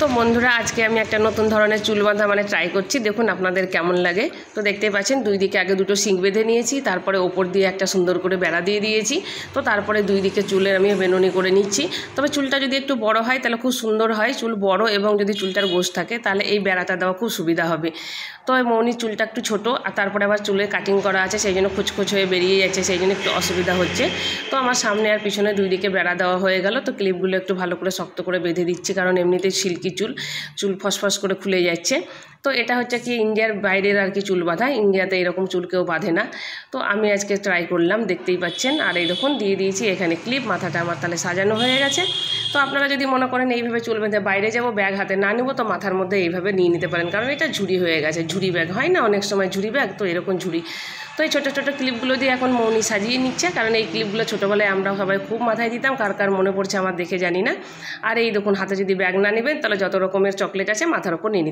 তো বন্ধুরা আজকে আমি একটা নতুন ধরনের চুল বাঁধা ট্রাই করছি, দেখুন আপনাদের কেমন লাগে। তো দেখতে পাচ্ছেন দুই দিকে আগে দুটো শিং বেঁধে নিয়েছি, তারপরে ওপর দিয়ে একটা সুন্দর করে বেড়া দিয়ে দিয়েছি। তো তারপরে দুই দিকে চুলের আমি বেনুনি করে নিচ্ছি। তবে চুলটা যদি একটু বড় হয় তাহলে খুব সুন্দর হয়, চুল বড় এবং যদি চুলটার গোশ থাকে তাহলে এই বেড়াটা দেওয়া খুব সুবিধা হবে। তো মৌনির চুলটা একটু ছোটো, আর তারপরে আবার চুলে কাটিং করা আছে, সেই জন্য খুচখুচ হয়ে বেরিয়ে যাচ্ছে, সেই জন্য একটু অসুবিধা হচ্ছে। তো আমার সামনে আর পিছনে দুই দিকে বেড়া দেওয়া হয়ে গেল। তো ক্লিপগুলো একটু ভালো করে শক্ত করে বেঁধে দিচ্ছি, কারণ এমনিতেই সিল্কি চুল ফসফস করে খুলে যাচ্ছে। তো এটা হচ্ছে কি ইন্ডিয়ার বাইরের আর কি চুল বাঁধা, ইন্ডিয়াতে এরকম চুল কেউ বাঁধে না। তো আমি আজকে ট্রাই করলাম, দেখতেই পাচ্ছেন। আর এই দেখুন দিয়ে দিয়েছি এখানে ক্লিপ, মাথাটা আমার তাহলে সাজানো হয়ে গেছে। তো আপনারা যদি মনে করেন এইভাবে চুল বেঁধে বাইরে যাবো, ব্যাগ হাতে না নেবো, তো মাথার মধ্যে এইভাবে নিয়ে নিতে পারেন, কারণ এটা ঝুড়ি হয়ে গেছে। ঝুড়ি ব্যাগ হয় না অনেক সময়, ঝুড়ি ব্যাগ, তো এরকম ঝুড়ি। তো এই ছোটো ছোটো ক্লিপগুলো দিয়ে এখন মৌনি সাজিয়ে নিচ্ছে, কারণ এই ক্লিপগুলো ছোটোবেলায় আমরা সবাই খুব মাথায় দিতাম, কার কার মনে পড়ছে আমার দেখে জানি না। আর এই দেখুন হাতে যদি ব্যাগ না নেবেন তাহলে যত রকমের চকলেট আছে মাথার ওপর নিয়ে